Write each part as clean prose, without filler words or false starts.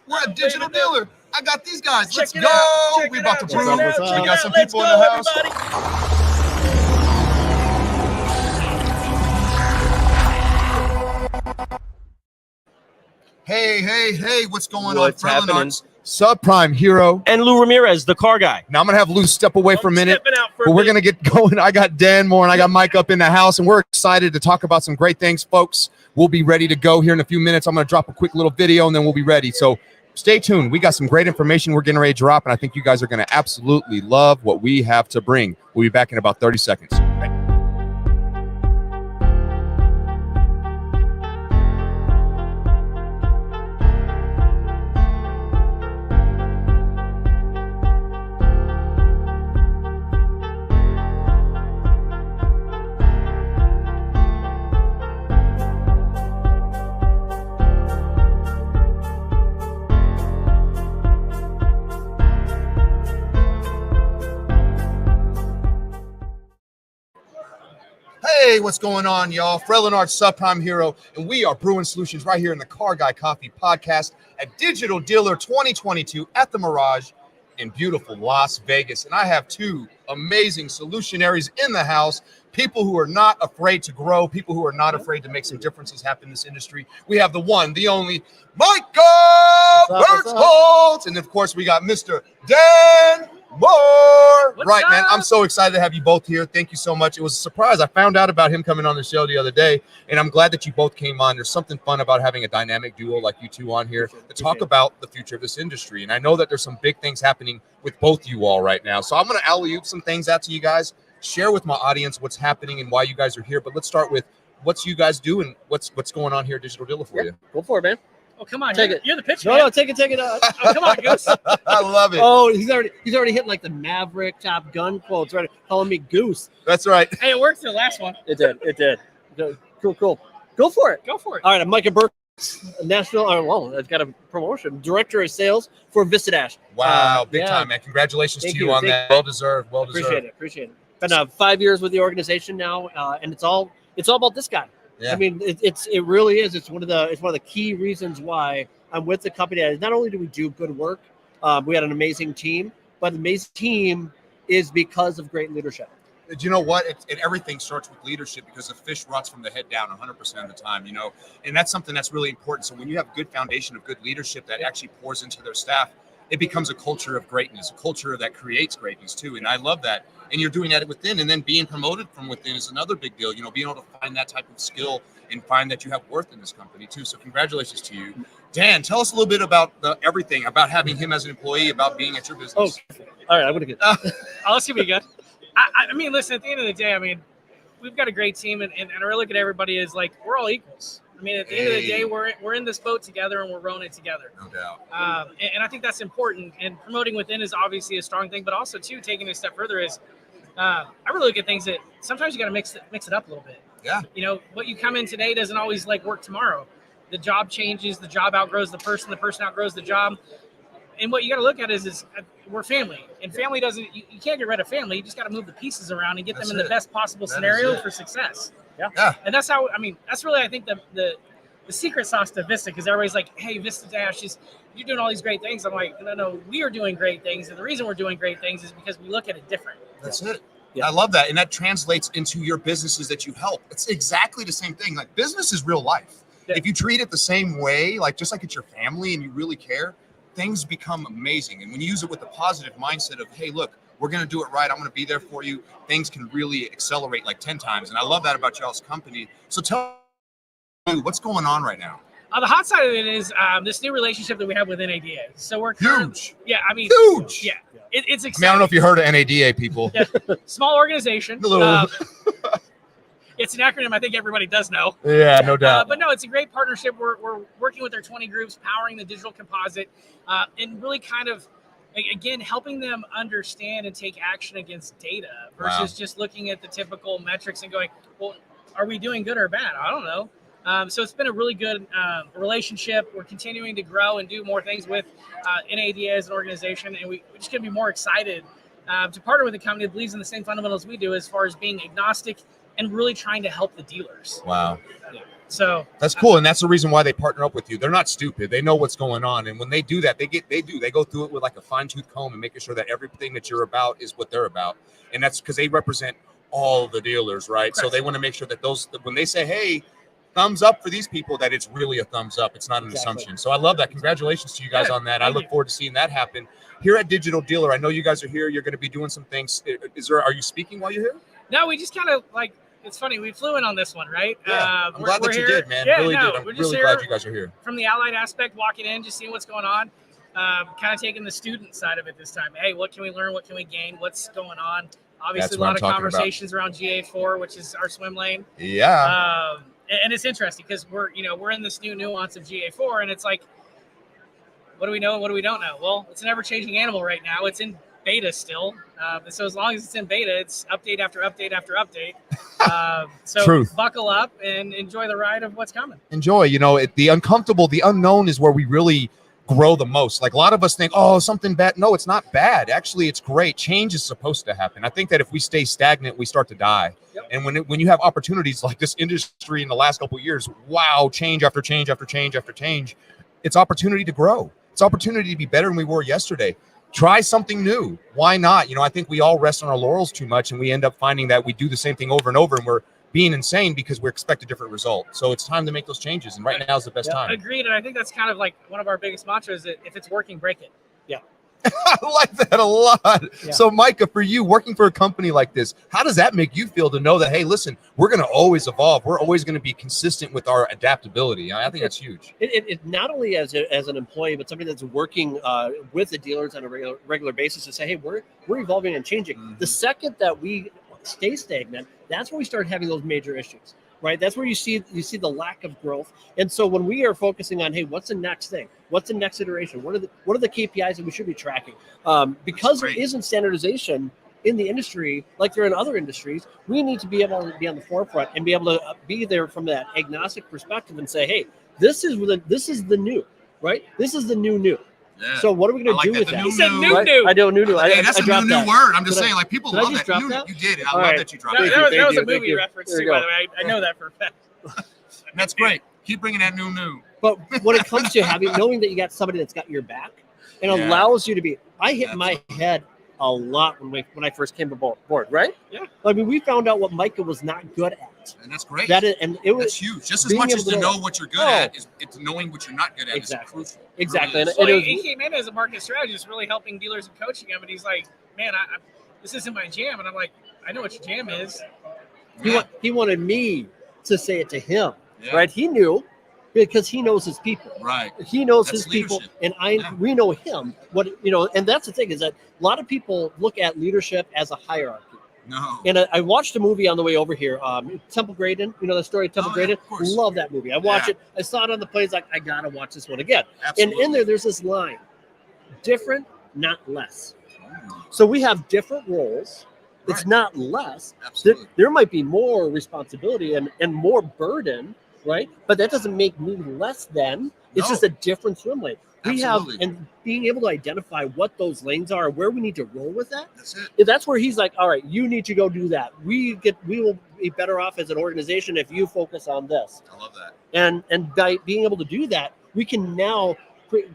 We're a digital dealer. I got these guys. Let's go. We about to brew. We got some people in the house. Hey, what's going on? Happening? Arts, Subprime Hero. And Lou Ramirez, the car guy. Now I'm going to have Lou step away for a minute, but we're going to get going. I got Dan Moore and I got Mike up in the house, and we're excited to talk about some great things, folks. We'll be ready to go here in a few minutes. I'm going to drop a quick little video, and then we'll be ready. So stay tuned. We got some great information we're getting ready to drop, and I think you guys are going to absolutely love what we have to bring. We'll be back in about 30 seconds. Hey, what's going on, y'all? Frelinard Subprime Hero, and we are brewing solutions right here in the Car Guy Coffee Podcast at Digital Dealer 2022 at the Mirage in beautiful Las Vegas. And I have two amazing solutionaries in the house, people who are not afraid to grow, people who are not afraid to make some differences happen in this industry. We have the one, the only, Micah Bertholdt, and of course we got Mr. Dan Moore. Right, man. I'm so excited to have you both here. Thank you so much. It was a surprise. I found out about him coming on the show the other day, and I'm glad that you both came on. There's something fun about having a dynamic duo like you two on here to talk about the future of this industry. And I know that there's some big things happening with both you all right now. So I'm going to alley-oop some things out to you guys, share with my audience what's happening and why you guys are here. But let's start with what's you guys do and what's going on here at Digital Dealer for you. Go for it, man. Oh, come on. Take it. You're the pitch man. No, take it. Oh, come on, Goose. I love it. Oh, he's already hitting like the Maverick Top Gun quotes, right? Calling me Goose. That's right. Hey, it worked for the last one. It did. Cool. Go for it. Go for it. All right, I'm Micah Burke, national. I've got a promotion, director of sales for VistaDash. Wow, big time, man! Congratulations to you on that. Well deserved. Appreciate it. Been 5 years with the organization now, and it's all about this guy. Yeah. I mean, it really is. It's one of the key reasons why I'm with the company. Not only do we do good work, we had an amazing team, but the amazing team is because of great leadership. Do you know what? Everything starts with leadership, because the fish rots from the head down 100% of the time, and that's something that's really important. So when you have a good foundation of good leadership that actually pours into their staff, it becomes a culture of greatness, a culture that creates greatness too. And I love that. And you're doing that within, and then being promoted from within is another big deal. Being able to find that type of skill and find that you have worth in this company too. So congratulations to you. Dan, tell us a little bit about everything, about having him as an employee, about being at your business. Oh, all right. I'm going to get let's give it a good. I mean, listen, at the end of the day, I mean, we've got a great team, and I look at everybody as like, we're all equals. I mean, at the end of the day, we're in this boat together, and we're rowing it together. No doubt. And I think that's important. And promoting within is obviously a strong thing, but also too, taking it a step further is, I really look at things that sometimes you got to mix it up a little bit. Yeah. What you come in today doesn't always work tomorrow. The job changes, the job outgrows the person outgrows the job. And what you got to look at is we're family, and family doesn't. You can't get rid of family. You just got to move the pieces around and get them in the best possible scenario for success. Yeah. And that's how. I mean, that's really, I think, the secret sauce to Vista, because everybody's like, "Hey, VistaDash, you're doing all these great things." I'm like, no, we are doing great things, and the reason we're doing great things is because we look at it different. That's it. Yeah. I love that, and that translates into your businesses that you help. It's exactly the same thing. Like, business is real life. Yeah. If you treat it the same way, just like it's your family, and you really care, things become amazing. And when you use it with the positive mindset of, hey, look, we're going to do it right, I'm going to be there for you, things can really accelerate 10 times. And I love that about y'all's company. So tell me, what's going on right now? The hot side of it is this new relationship that we have with NADA. So we're huge. Yeah, I mean, huge. Yeah, it's exciting. I don't know if you heard of NADA, people. Yeah. Small organization. It's an acronym I think everybody does know. Yeah, no doubt. But no, it's a great partnership. We're working with their 20 groups, powering the digital composite, and really kind of, again, helping them understand and take action against data versus just looking at the typical metrics and going, well, are we doing good or bad? I don't know. So it's been a really good relationship. We're continuing to grow and do more things with NADA as an organization, and we're just going to be more excited to partner with a company that believes in the same fundamentals we do as far as being agnostic and really trying to help the dealers. Wow. Yeah. So that's cool, and that's the reason why they partner up with you. They're not stupid; they know what's going on, and when they do that, they go through it with like a fine-tooth comb and making sure that everything that you're about is what they're about, and that's because they represent all the dealers, right? So they want to make sure that when they say, "Hey, thumbs up for these people," that it's really a thumbs up. It's not an assumption. So I love that. Congratulations to you guys on that. I look forward to seeing that happen here at Digital Dealer. I know you guys are here. You're going to be doing some things. Are you speaking while you're here? No, we just kind of like. It's funny, we flew in on this one, right? Yeah, I'm glad that you did, man. Yeah, really no, did. I'm we're just really glad you guys are here. From the Allied aspect, walking in, just seeing what's going on, kind of taking the student side of it this time. Hey, what can we learn? What can we gain? What's going on? Obviously, a lot of conversations around GA4, which is our swim lane. Yeah. And it's interesting because we're in this new nuance of GA4, and it's like, what do we know and what do we don't know? Well, it's an ever-changing animal right now. It's in beta still. So as long as it's in beta, it's update after update after update. So Truth. Buckle up and enjoy the ride of what's coming. Enjoy. The uncomfortable, the unknown is where we really grow the most. Like a lot of us think, oh, something bad. No, it's not bad. Actually, it's great. Change is supposed to happen. I think that if we stay stagnant, we start to die. Yep. And when you have opportunities like this industry in the last couple of years, wow, change after change after change after change, it's opportunity to grow. It's opportunity to be better than we were yesterday. Try something new. Why not? I think we all rest on our laurels too much, and we end up finding that we do the same thing over and over, and we're being insane because we expect a different result. So it's time to make those changes, and right now is the best time. Agreed, and I think that's kind of like one of our biggest mantras, that if it's working, break it. Yeah. I like that a lot. Yeah. So Micah, for you, working for a company like this, how does that make you feel to know that, hey, listen, we're going to always evolve. We're always going to be consistent with our adaptability. I think that's huge. It not only as an employee, but somebody that's working with the dealers on a regular basis to say, hey, we're evolving and changing. Mm-hmm. The second that we stay stagnant, that's when we start having those major issues. Right, that's where you see the lack of growth, and so when we are focusing on, hey, what's the next thing? What's the next iteration? What are the KPIs that we should be tracking? Because there isn't standardization in the industry like there are in other industries, we need to be able to be on the forefront and be able to be there from that agnostic perspective and say, hey, this is the new, right? This is the new. Yeah. So what are we going to do with that? He said new. I know new. Hey, that's a new word. I'm just saying, like, people love that. You did it. I love that you dropped it. That was a movie reference too, by the way. I know that for a fact. That's great. Keep bringing that new. But when it comes to knowing that you got somebody that's got your back and allows you to be, I hit my head a lot when I first came aboard, right? Yeah. I mean, we found out what Micah was not good at. And that's great. That's huge. Just as much as to know what you're good at, it's knowing what you're not good at. Exactly. Is crucial. Exactly. Really he came in as a market strategist, really helping dealers and coaching them. And he's like, man, this isn't my jam. And I'm like, I know what your jam is. He wanted me to say it to him, right? He knew, because he knows his people. Right. He knows his people, and we know him. And that's the thing, is that a lot of people look at leadership as a hierarchy. No. And I watched a movie on the way over here, Temple Grandin. You know the story of Temple Grandin? Love that movie. I watched it. I saw it on the plane. Like, I got to watch this one again. Absolutely. And in there's this line, different, not less. So we have different roles. Right. It's not less. Absolutely. There might be more responsibility and more burden, right? But that doesn't make me less than. It's just a different swim lane. We Absolutely. have, and being able to identify what those lanes are, where we need to roll with that. That's it. That's where he's like, all right, you need to go do that. We will be better off as an organization if you focus on this. I love that. And by being able to do that, we can now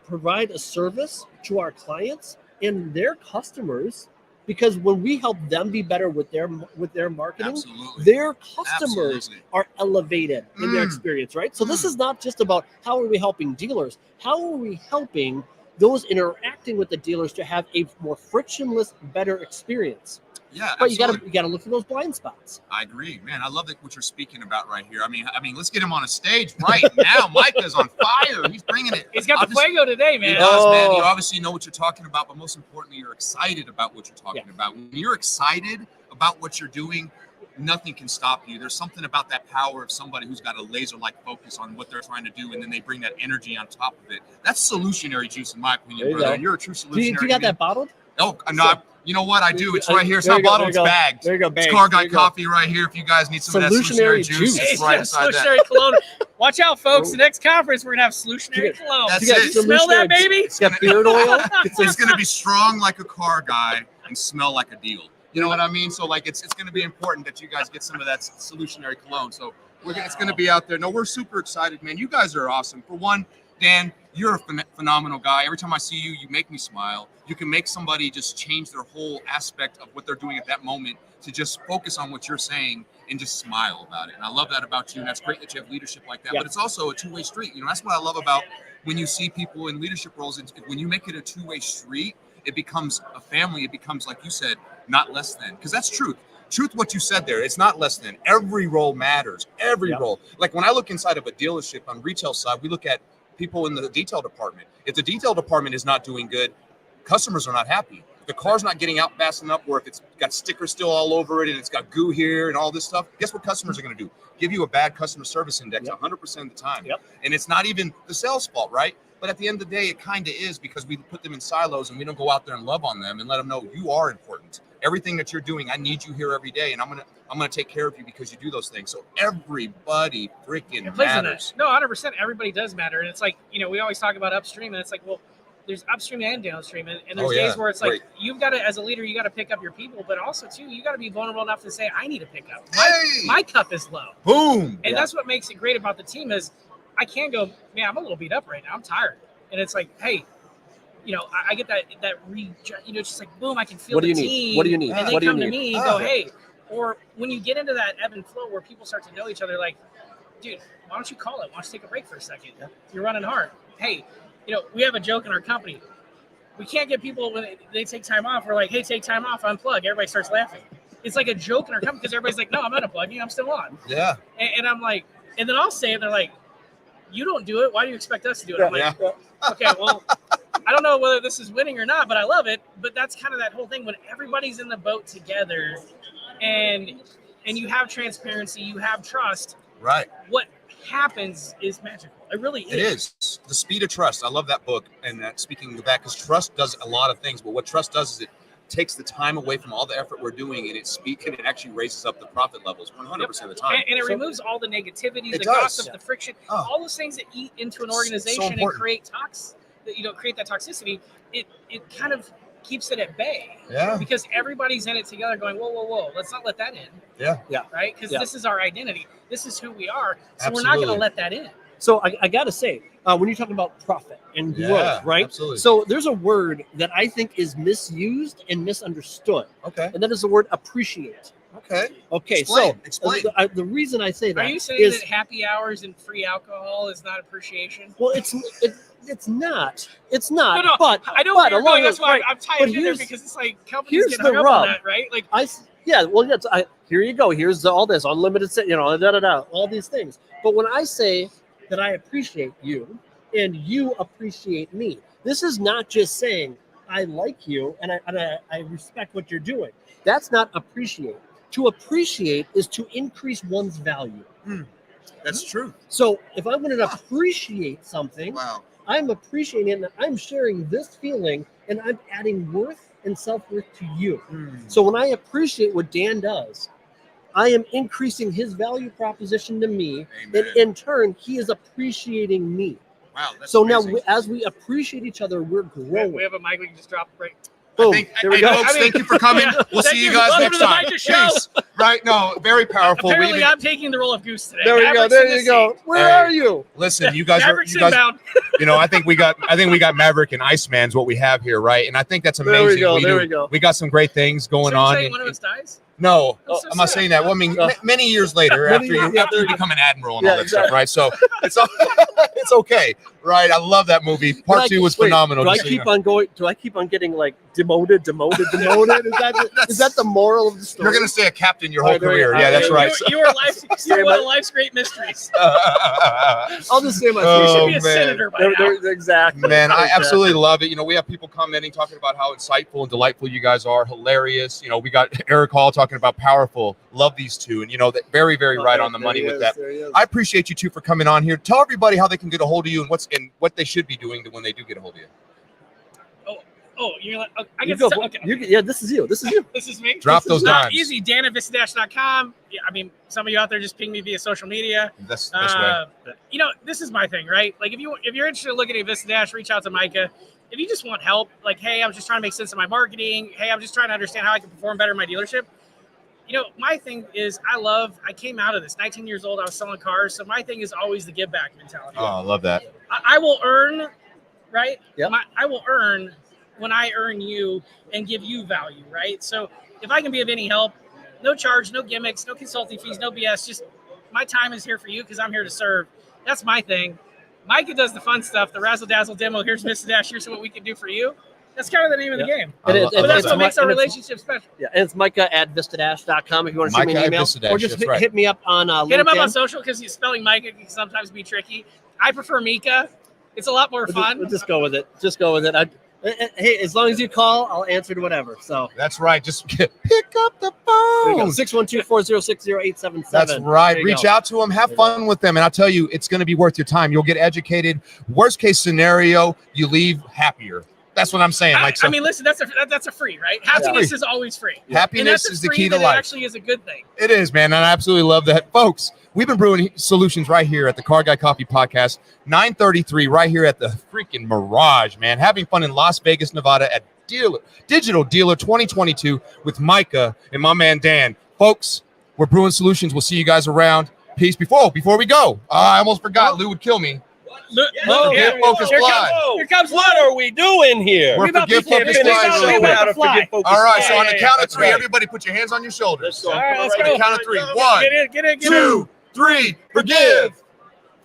provide a service to our clients and their customers, because when we help them be better with their marketing, Absolutely. their customers are elevated in their experience, right? So this is not just about how are we helping dealers, how are we helping those interacting with the dealers to have a more frictionless, better experience. Yeah, but you gotta look for those blind spots. I agree, man. I love what you're speaking about right here. I mean, let's get him on a stage right now. Micah's on fire. He's bringing it. He's got the fuego today, man. He does, man. You obviously know what you're talking about, but most importantly, you're excited about what you're talking about. When you're excited about what you're doing, nothing can stop you. There's something about that power of somebody who's got a laser-like focus on what they're trying to do, and then they bring that energy on top of it. That's solutionary juice, in my opinion, brother. And you're a true solutionary. Do you got that bottled? Oh, no. You know what? I do. It's right here. It's not bottled. It's bagged. There you go. It's Car Guy Coffee right here. If you guys need some of that solutionary juice, it's right inside that. Solutionary cologne. Watch out, folks. The next conference, we're going to have solutionary cologne. That's you it. Smell that, baby? It's got beard oil. It's going to be strong like a car guy and smell like a deal. You know what I mean? So, like, it's going to be important that you guys get some of that solutionary cologne. So, It's going to be out there. No, we're super excited, man. You guys are awesome. For one, Dan, you're a phenomenal guy. Every time I see you, you make me smile. You can make somebody just change their whole aspect of what they're doing at that moment to just focus on what you're saying and just smile about it. And I love that about you. And that's great that you have leadership like that. Yeah. But it's also a two-way street. That's what I love about when you see people in leadership roles. When you make it a two-way street, it becomes a family. It becomes, like you said, not less than. Because that's truth. Truth, what you said there, it's not less than. Every role matters. Every role. Like when I look inside of a dealership on retail side, we look at people in the detail department. If the detail department is not doing good, customers are not happy. If the car's not getting out fast enough, or if it's got stickers still all over it and it's got goo here and all this stuff, guess what customers are going to do? Give you a bad customer service index 100% of the time. And it's not even the sales fault, right? But at the end of the day, it kind of is, because we put them in silos and we don't go out there and love on them and let them know you are important. Everything that you're doing, I need you here every day, and I'm gonna take care of you because you do those things. So everybody freaking matters. No, 100%. Everybody does matter, and it's like, we always talk about upstream, and it's like, well, there's upstream and downstream, and there's days where it's like you've got to, as a leader, you got to pick up your people, but also too, you got to be vulnerable enough to say, I need to pick up. My cup is low. Boom. And that's what makes it great about the team is I can go, man, I'm a little beat up right now. I'm tired, and it's like, hey. I get that just like, boom, I can feel the team. What do you need? And they come to me and go, hey. Or when you get into that ebb and flow where people start to know each other, like, dude, why don't you call it? Why don't you take a break for a second? You're running hard. Hey, we have a joke in our company. We can't get people when they take time off. We're like, hey, take time off, unplug. Everybody starts laughing. It's like a joke in our company because everybody's like, no, I'm not unplugging. I'm still on. Yeah. And I'm like, and then I'll say it. They're like, you don't do it. Why do you expect us to do it? I'm like, okay, well, I don't know whether this is winning or not, but I love it. But that's kind of that whole thing when everybody's in the boat together and you have transparency, you have trust. Right. What happens is magical. It really is. It is. The speed of trust. I love that book. And speaking of that, because trust does a lot of things. But what trust does is it takes the time away from all the effort we're doing, and it actually raises up the profit levels 100% of the time. And it removes all the negativity, the gossip, the friction, all those things that eat into an organization and create that toxicity. It kind of keeps it at bay. Yeah. Because everybody's in it together going, whoa, let's not let that in. Yeah. Right? Because this is our identity. This is who we are. So we're not going to let that in. So I got to say, when you're talking about profit and growth, right? Absolutely. So there's a word that I think is misused and misunderstood. Okay. And that is the word appreciate. Okay. Explain. The reason I say that are you saying that happy hours and free alcohol is not appreciation? Well, it's not. It's not. No, but I know where you're going. That's why I'm tying in there because it's like companies get hung up on that, right? Like here you go. Here's all this unlimited, all these things. But when I say that I appreciate you and you appreciate me, this is not just saying I like you and I respect what you're doing. That's not appreciate. To appreciate is to increase one's value. That's true. So if I'm going to appreciate something, I'm appreciating it and I'm sharing this feeling and I'm adding worth and self-worth to you. So when I appreciate what Dan does, I am increasing his value proposition to me. Amen. And in turn, he is appreciating me. Wow. That's so amazing. Now as we appreciate each other, we're growing. We have a mic we can just drop right. Boom. There we go. Folks, thank you for coming. We'll see you guys next time. Peace. Right? No, very powerful. Apparently, I'm taking the role of Goose today. There you go. Where are you? Listen, you guys are. Inbound. I think we got Maverick and Iceman's what we have here, right? And I think that's amazing. There we go. We got some great things going on. Saying one of us dies? No, I'm not saying that. Well, I mean, many years later, after you become an admiral and all that stuff, right? So it's okay, right? I love that movie. Part 2 was phenomenal. Do I keep on going? Do I keep on getting like demoted? Is that the moral of the story? You're gonna stay a captain your whole career. Yeah, that's right. You are still one of life's great mysteries. I'll just say you should be a senator by now. Exactly. Man, I absolutely love it. We have people commenting, talking about how insightful and delightful you guys are. Hilarious. We got Eric Hall talking about powerful. Love these two, and that very, very right on the money with that. I appreciate you two for coming on here. Tell everybody how they can get a hold of you and what they should be doing when they do get a hold of you. Oh, you're like, I guess this is you. This is me. Drop those dimes. Easy. Dan at VistaDash.com. Yeah, I mean, some of you out there just ping me via social media. That's way. This is my thing, right? Like, if you're interested in looking at VistaDash, reach out to Micah. If you just want help, like, hey, I'm just trying to make sense of my marketing. Hey, I'm just trying to understand how I can perform better in my dealership. my thing is I came out of this 19 years old. I was selling cars. So my thing is always the give back mentality. Oh, I love that. I will earn, right? Yep. I will earn when I earn you and give you value, right? So if I can be of any help, no charge, no gimmicks, no consulting fees, no BS, just my time is here for you because I'm here to serve. That's my thing. Micah does the fun stuff, the razzle dazzle demo. Here's Mr. Dash. Here's what we can do for you. That's kind of the name of the game. But that's what makes our relationship special. Yeah, and it's Micah at vistadash.com if you want to shoot me an email. Or just hit me up on LinkedIn. Hit him up on social because spelling Micah can sometimes be tricky. I prefer Micah. It's a lot more fun. We'll just go with it. Hey, as long as you call, I'll answer to whatever. So that's right. Just pick up the phone. 612-406-0877. That's right. Reach go. out to them. Have fun with them. And I'll tell you, it's going to be worth your time. You'll get educated. Worst case scenario, you leave happier. That's what I'm saying. I mean, listen, that's a free, right? Happiness is always free. Happiness is the key to life. It actually is a good thing. It is, man. And I absolutely love that. Folks, we've been brewing solutions right here at the Car Guy Coffee Podcast, 933, right here at the freaking Mirage, man. Having fun in Las Vegas, Nevada at Digital Dealer 2022 with Micah and my man Dan. Folks, we're brewing solutions. We'll see you guys around. Peace. Before we go, I almost forgot. Lou would kill me. Focus fly. Here comes what are we doing here? We're forgive, focus, fly. All right, so on the count of three, everybody put your hands on your shoulders. All right, let's go. go. On the count of three. One, get in. 2, 3. Forgive,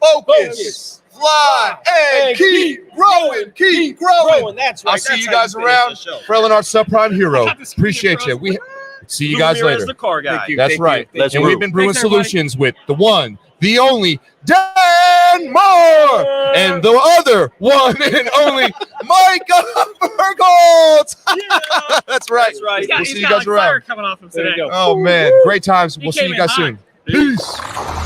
focus, fly, and keep growing. Keep growing. That's right. I'll see you guys around. Frelinard Subprime Hero. Appreciate you. We see you guys later. The car guy. That's right. And we've been brewing solutions with the one, the only Dan Moore, and the other one and only Micah Burgold. That's right. We'll see you guys around. Coming off him today. Oh man, great times. We'll see you guys soon. Peace.